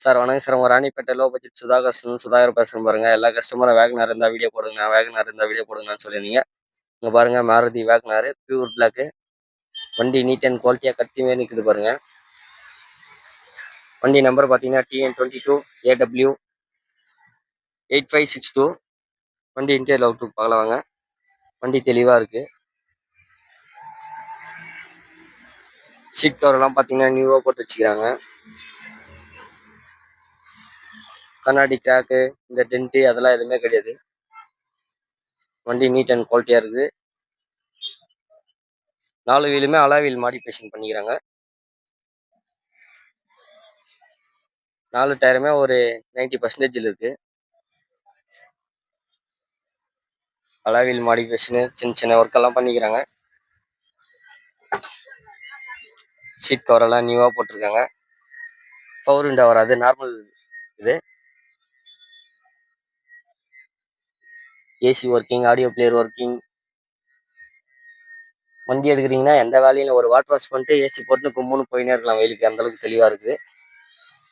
Sir வணக்கம் sir. உங்க Ranipet low budget Sudhakar பேசுறேன் பாருங்க. எல்லா கஸ்டமரும் வேகனார் இருந்தா வீடியோ போடுங்க, வேகனார் இருந்தா வீடியோ போடுங்கன்னு சொல்லியிருந்தீங்க. இங்க பாருங்க மாருதி வேகனார் பியூர் பிளாக். வண்டி நீட் அண்ட் குவாலிட்டியா கத்தி மாரி நிக்குது பாருங்க. வண்டி நம்பர் பார்த்தீங்கன்னா TN22 AW 8562. வண்டி இன்டீரியர் அவுட்லுக் பார்க்கலாம் வாங்க. வண்டி தெளிவா இருக்கு. சீட் கவர் எல்லாம் பார்த்தீங்கன்னா நியூவா போட்டு வச்சுக்கிறாங்க. கண்ணாடி கிராக்கு இந்த டென்ட் அதெல்லாம் எதுவுமே கிடையாது. வண்டி நீட் அண்ட் குவாலிட்டியா இருக்குது. 4 வீலுமே அலாய் வீல் மாடிஃபிகேஷன் பண்ணிக்கிறாங்க. 4 டயருமே ஒரு 90% இருக்கு. அலாய் வீல் மாடிஃபிகேஷனு சின்ன சின்ன ஒர்க் எல்லாம் பண்ணிக்கிறாங்க. சீட் கவர் எல்லாம் நியூவா போட்டிருக்காங்க. பவர் விண்டோ வராது, நார்மல் இது. AC working, audio player working. வண்டி எடுக்கிறீங்கன்னா எந்த வேலையும் ஒரு வாட்டர் வாஷ் பண்ணிட்டு ஏசி போட்டு கும்முன்னு போயினே இருக்கலாம் வெயிலுக்கு, அந்த அளவுக்கு தெளிவா இருக்குது.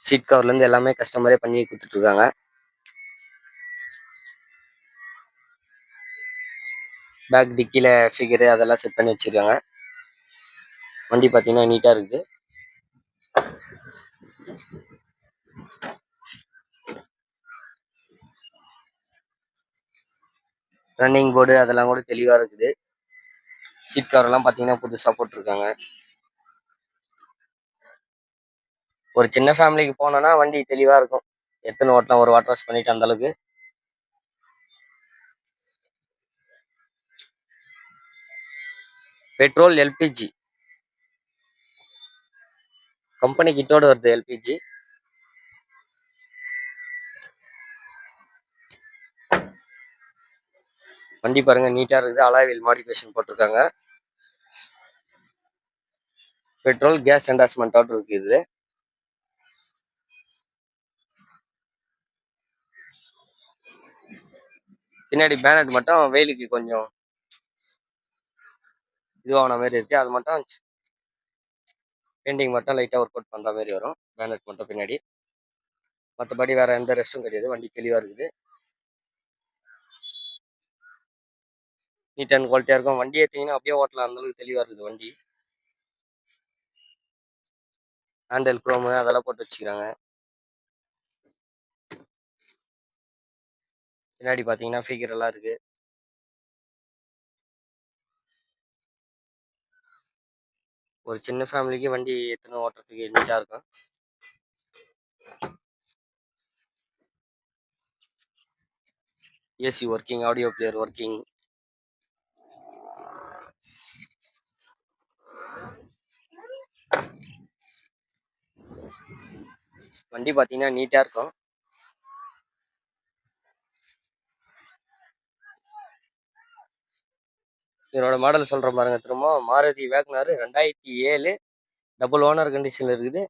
சீட் கவர்ல இருந்து எல்லாமே கஸ்டமரே பண்ணி கொடுத்துட்டு இருக்காங்க. பேக் டிக்கில ஃபிகரு அதெல்லாம் செட் பண்ணி வச்சிருக்காங்க. வண்டி பார்த்தீங்கன்னா நீட்டா இருக்குது. ரன்னிங் போர்டு அதெல்லாம் கூட தெளிவா இருக்குது. சீட் கவர் எல்லாம் பார்த்தீங்கன்னா புதுசா போட்டிருக்காங்க. ஒரு சின்ன ஃபேமிலிக்கு போனோம்னா வண்டி தெளிவா இருக்கும். எத்தனை ஓட்டலாம் ஒரு வாட்டர் வாஷ் பண்ணிட்டு அந்த அளவுக்கு. பெட்ரோல் LPG கம்பெனி கிட்டோட வருது LPG. வண்டி பாருங்க நீட்டா இருக்குது. அலாய் வீல் மாடிஃபிகேஷன் போட்டிருக்காங்க. பெட்ரோல் கேஸ் என்டாஸ்மெண்டோட இருக்கு இது. பின்னாடி பேனட் மட்டும் வெயிலுக்கு கொஞ்சம் இதுவான மாதிரி இருக்கு. அது மட்டும் பெயிண்டிங் மட்டும் லைட்டா ஒர்க் அவுட் பண்ற மாதிரி வரும் பேனட் மட்டும் பின்னாடி. மற்றபடி வேற எந்த ரெஸ்ட்டும் கிடையாது. வண்டி தெளிவா இருக்குது. நீட் அண்ட் குவாலிட்டியா இருக்கும். வண்டி ஏற்றிங்கன்னா அப்படியே ஓட்டலாம், அந்த அளவுக்கு தெளிவா இருக்குது வண்டி. ஹேண்டல் குரோமு அதெல்லாம் போட்டு வச்சுக்கிறாங்க. பின்னாடி பார்த்தீங்கன்னா ஃபிகர் எல்லாம் இருக்கு. ஒரு சின்ன ஃபேமிலிக்கு வண்டி எத்தனை ஓட்டுறதுக்கு நீட்டா இருக்கும். AC working, audio player working. வண்டி பார்த்தீங்கன்னா நீட்டா இருக்கும். இதனோட மாடல் சொல்ற பாருங்க. திரும்ப மாருதி வேகனார் 2007 டபுள் ஓனர் கண்டிஷன்ல இருக்குது.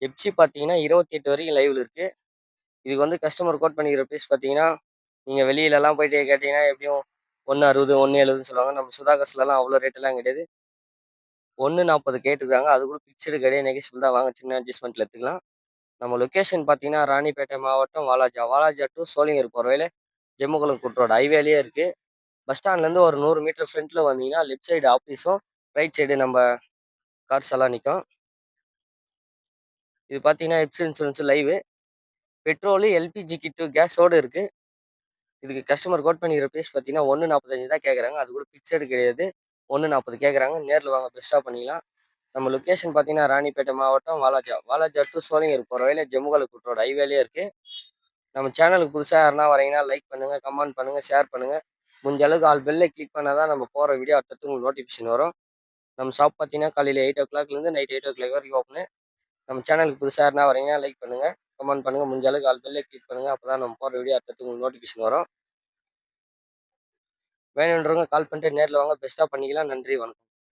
எப்சி பார்த்தீங்கன்னா 28 வரைக்கும் லைவ்ல இருக்கு. இதுக்கு வந்து கஸ்டமர் கோட் பண்ணிக்கிற ப்ரைஸ் பார்த்தீங்கன்னா, நீங்க வெளியிலலாம் போயிட்டு கேட்டீங்கன்னா எப்படியும் 160, 170 சொல்லுவாங்க. நம்ம சுதாகர்ஸ்லாம் அவ்வளோ ரேட்டெல்லாம் கிடையாது. 140 கேட்டிருக்காங்க. அது கூட பிக்சடு கிடையாது, நெகோஷியபிள் தான். வாங்க சின்ன அட்ஜஸ்ட்மெண்ட்ல எடுத்துக்கலாம். நம்ம லொக்கேஷன் பார்த்தீங்கன்னா ராணிப்பேட்டை மாவட்டம் வாலாஜா டு சோளிங்கர் போகிற வழியில ஜெம்முகுளம் குட் ரோடு ஹைவேலேயே இருக்கு. பஸ் ஸ்டாண்ட்லேருந்து ஒரு 100 மீட்டர் ஃப்ரண்ட்ல வந்தீங்கன்னா லெஃப்ட் சைடு ஆஃபீஸும் ரைட் சைடு நம்ம கார்ஸ் எல்லாம் நிற்கும். இது பார்த்தீங்கன்னா FC insurance live. Petrol LPG kit கேஸோடு இருக்கு. இதுக்கு கஸ்டமர் கோட் பண்ணிக்கிற ப்ரைஸ் பார்த்தீங்கன்னா 145 தான் கேட்குறாங்க. அது கூட பிக்சடு கிடையாது. 140 கேட்குறாங்க. நேரில் வாங்க பெஸ்ட்டாக பண்ணிக்கலாம். நம்ம லொக்கேஷன் பார்த்தீங்கன்னா ராணிப்பேட்டை மாவட்டம் வாலாஜா டு சோளிங்கர் போகிற வழியில ஜெம்முகுளம் குட் ரோடு ஹைவேலேயே இருக்கு. நம்ம சேனலுக்கு புதுசாக யாருன்னா வரீங்கன்னா லைக் பண்ணுங்க, கமெண்ட் பண்ணுங்க, ஷேர் பண்ணுங்க. முடிஞ்ச அளவுக்கு ஆல் பெல்லை கிளிக் பண்ணால் தான் நம்ம போகிற வீடியோ அடுத்தது உங்களுக்கு நோட்டிஃபிகேஷன் வரும். நம்ம ஷாப் பார்த்தீங்கன்னா காலையில் 8 o'clockலேருந்து நைட் 8 o'clock வரைக்கும் ஓப்பனு. நம்ம சேனலுக்கு புதுசாக யாருன்னா வரீங்கன்னா லைக் பண்ணுங்க, கமெண்ட் பண்ணுங்க, முடிஞ்ச அளவுக்கு ஆல் பெல்லை கிளிக் பண்ணுங்க. அப்போ தான் நம்ம போகிற வீடியோ அடுத்தது உங்களுக்கு நோட்டிஃபிகேஷன் வரும். வேணுன்றவங்க கால் பண்ணிட்டு நேரில் வாங்க, பெஸ்ட்டாக பண்ணிக்கலாம். நன்றி, வணக்கம்.